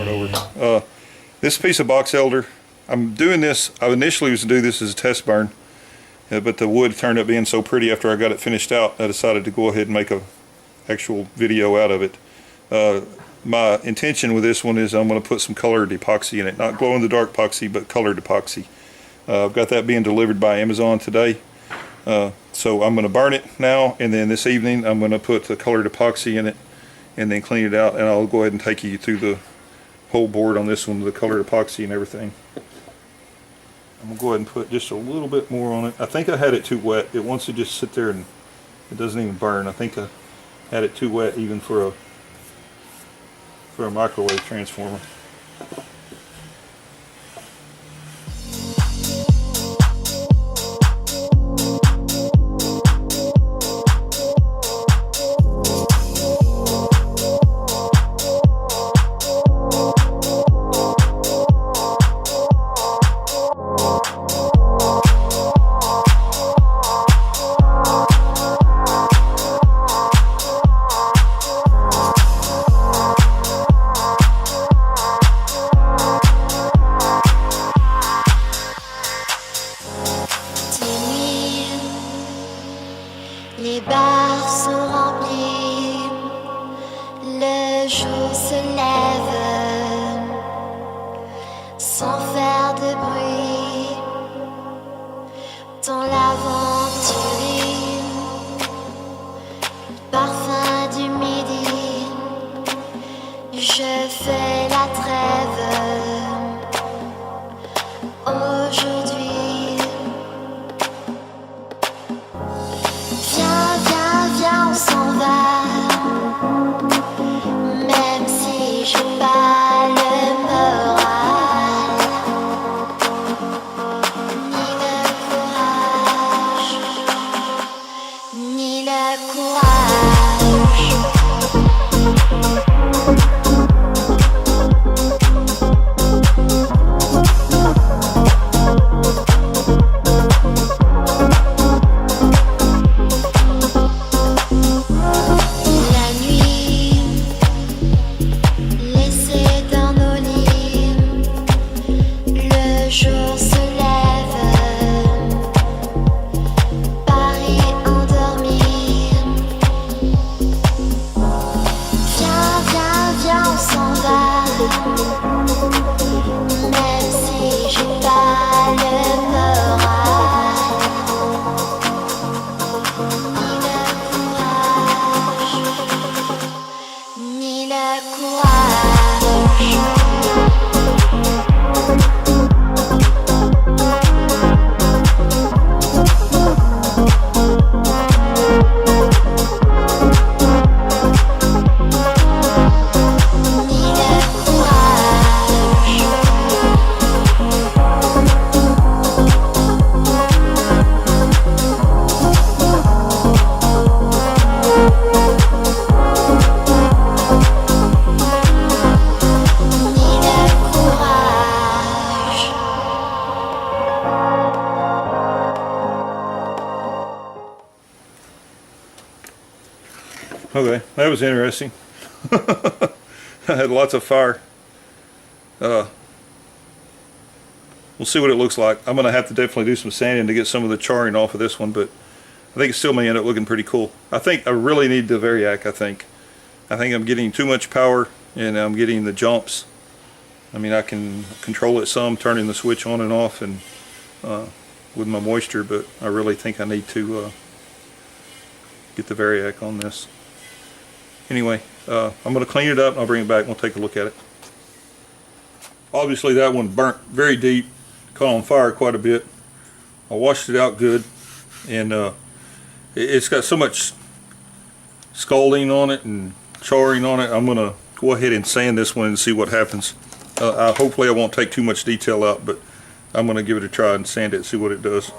start over. This piece of box elder, I'm doing this, I initially was to do this as a test burn, but the wood turned up being so pretty after I got it finished out, I decided to go ahead and make a actual video out of it. My intention with this one is I'm going to put some colored epoxy in it, not glow in the dark epoxy, but colored epoxy. I've got that being delivered by Amazon today. So I'm going to burn it now, and then this evening I'm going to put the colored epoxy in it and then clean it out, and I'll go ahead and take you through the whole board on this one, the colored epoxy and everything. I'm going to go ahead and put just a little bit more on it. I think I had it too wet. It wants to just sit there and it doesn't even burn. I think I had it too wet even for a microwave transformer. Les bars sont remplis, le jour se lève sans faire de bruit. Dans l'aventure, parfum du midi, je fais la trêve aujourd'hui. On s'en va, même si j'ai pas le moral, ni le courage, ni le courage. Okay, that was interesting. I had lots of fire. We'll see what it looks like. I'm going to have to definitely do some sanding to get some of the charring off of this one, but I think it still may end up looking pretty cool. I think I really need the Variac, I think. I'm getting too much power, and I'm getting the jumps. I mean, I can control it some, turning the switch on and off and with my moisture, but I really think I need to get the Variac on this. Anyway, I'm going to clean it up and I'll bring it back and we'll take a look at it. Obviously that one burnt very deep, caught on fire quite a bit. I washed it out good, and it's got so much scalding on it and charring on it. I'm going to go ahead and sand this one and see what happens. Hopefully I won't take too much detail out, but I'm going to give it a try and sand it and see what it does.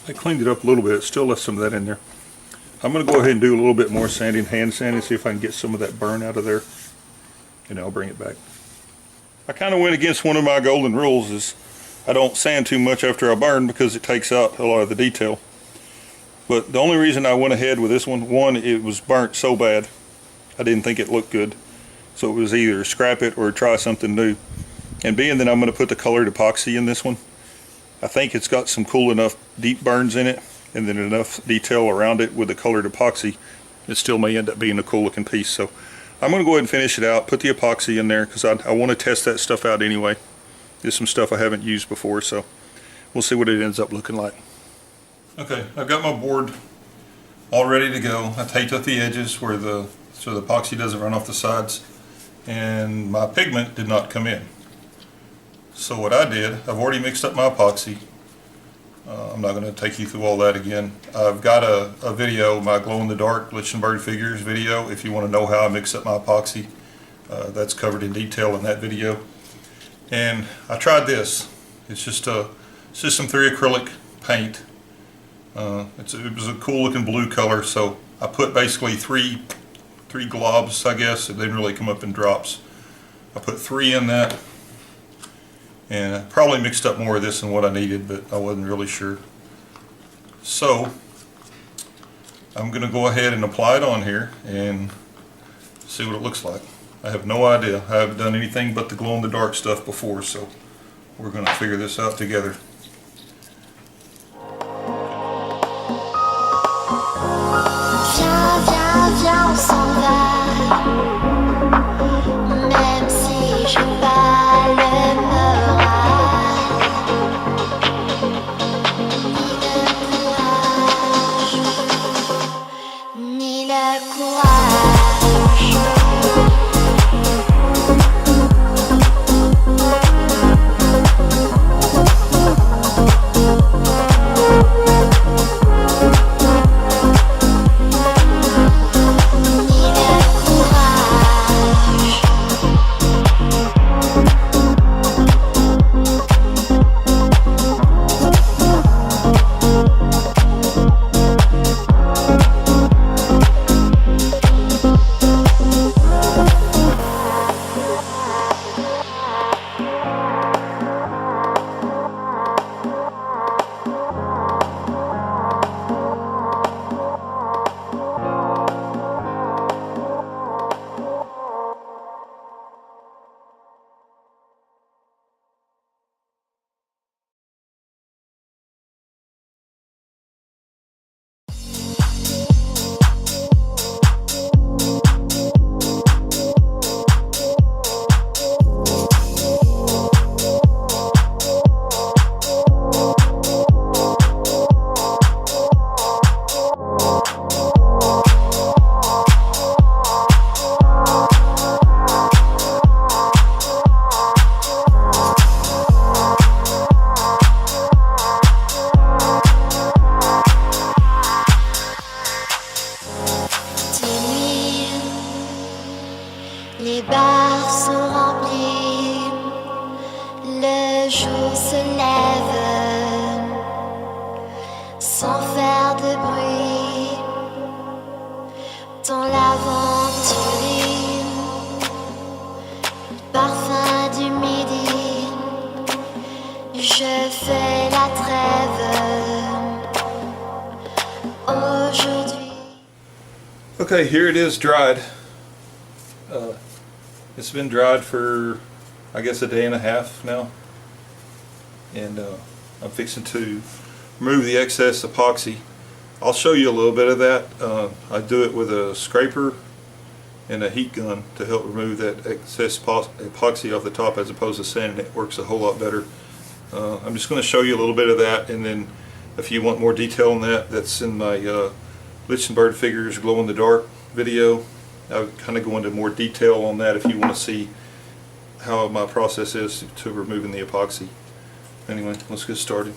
I cleaned it up a little bit, still left some of that in there. I'm going to go ahead and do a little bit more sanding, hand sanding, see if I can get some of that burn out of there, and I'll bring it back. I kind of went against one of my golden rules, is I don't sand too much after I burn because it takes out a lot of the detail. But the only reason I went ahead with this one, it was burnt so bad, I didn't think it looked good. So it was either scrap it or try something new. And being that I'm going to put the colored epoxy in this one, I think it's got some cool enough deep burns in it, and then enough detail around it with the colored epoxy, it still may end up being a cool looking piece. So I'm going to go ahead and finish it out, put the epoxy in there, because I want to test that stuff out anyway. There's some stuff I haven't used before, so we'll see what it ends up looking like. Okay, I've got my board all ready to go. I taped up the edges so the epoxy doesn't run off the sides, and my pigment did not come in. So what I did, I've already mixed up my epoxy. I'm not going to take you through all that again. I've got a video, my glow-in-the-dark Lichtenberg figures video, if you want to know how I mix up my epoxy. That's covered in detail in that video. And I tried this. It's just System 3 acrylic paint. It was a cool looking blue color, so I put basically three globs, I guess. It didn't really come up in drops. I put 3 in that, and I probably mixed up more of this than what I needed, but I wasn't really sure. So I'm going to go ahead and apply it on here and see what it looks like. I have no idea. I haven't done anything but the glow-in-the-dark stuff before, so we're going to figure this out together. Viens, viens, viens, on s'en va. Même si je bats le moral, ni le courage. Les bars sont remplis, le jour se lève sans faire de bruit. Dans l'aventure, parfum du midi, je fais la trêve aujourd'hui. Okay, here it is dried. It's been dried for, I guess, a day and a half now, and I'm fixing to remove the excess epoxy. I'll show you a little bit of that. I do it with a scraper and a heat gun to help remove that excess epoxy off the top, as opposed to sanding it. It works a whole lot better. I'm just going to show you a little bit of that, and then if you want more detail on that, that's in my Lichtenberg figures glow in the dark video. I'll kind of go into more detail on that if you want to see how my process is to removing the epoxy. Anyway, let's get started.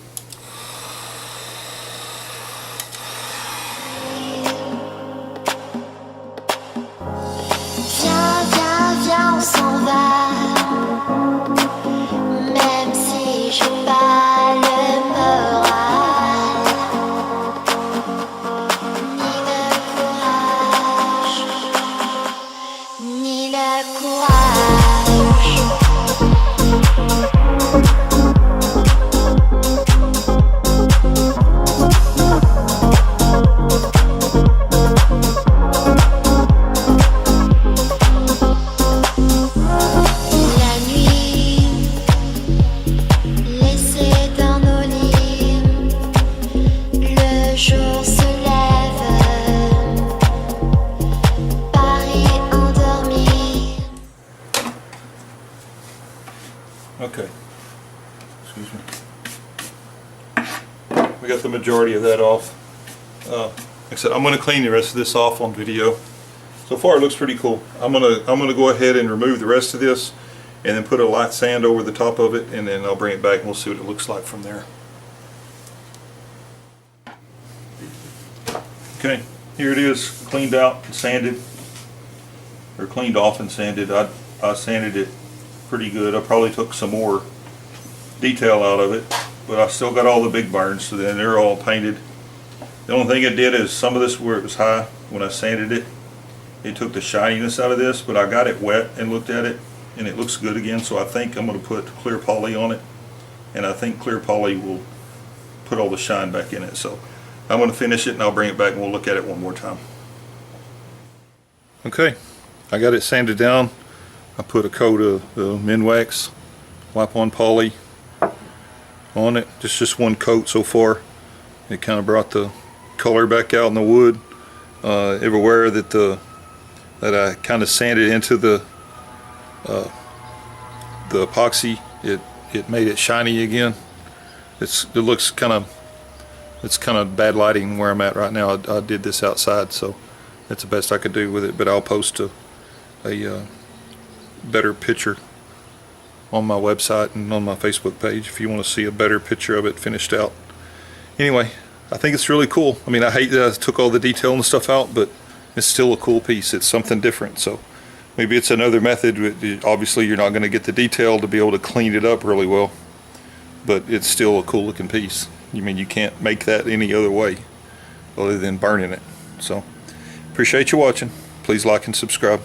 Viens, viens, viens, on s'en va. Même si je bats le moral, le courage. La nuit, laissée dans nos lits, le jour se lève, Paris endormi. Okay. Excuse me. We got the majority of that off. Like I said, I'm going to clean the rest of this off on video. So far it looks pretty cool. I'm gonna go ahead and remove the rest of this and then put a light sand over the top of it, and then I'll bring it back and we'll see what it looks like from there. Okay, here it is, cleaned out and sanded, or cleaned off and sanded. I sanded it pretty good. I probably took some more detail out of it, but I still got all the big burns, so then they're all painted. The only thing it did is some of this where it was high, when I sanded it, it took the shininess out of this, but I got it wet and looked at it and it looks good again, so I think I'm going to put clear poly on it, and I think clear poly will put all the shine back in it. So I'm going to finish it and I'll bring it back and we'll look at it one more time. Okay, I got it sanded down. I put a coat of the Minwax wipe on poly on it, just one coat so far. It kind of brought the color back out in the wood. Everywhere that I kind of sanded into the epoxy, it made it shiny again. It looks kind of bad lighting where I'm at right now. I did this outside, so that's the best I could do with it, but I'll post a better picture on my website and on my Facebook page if you want to see a better picture of it finished out. Anyway, I think it's really cool. I mean, I hate that I took all the detail and stuff out, but it's still a cool piece. It's something different. So maybe it's another method. Obviously, you're not going to get the detail to be able to clean it up really well, but it's still a cool looking piece. You mean you can't make that any other way other than burning it. So appreciate you watching. Please like and subscribe.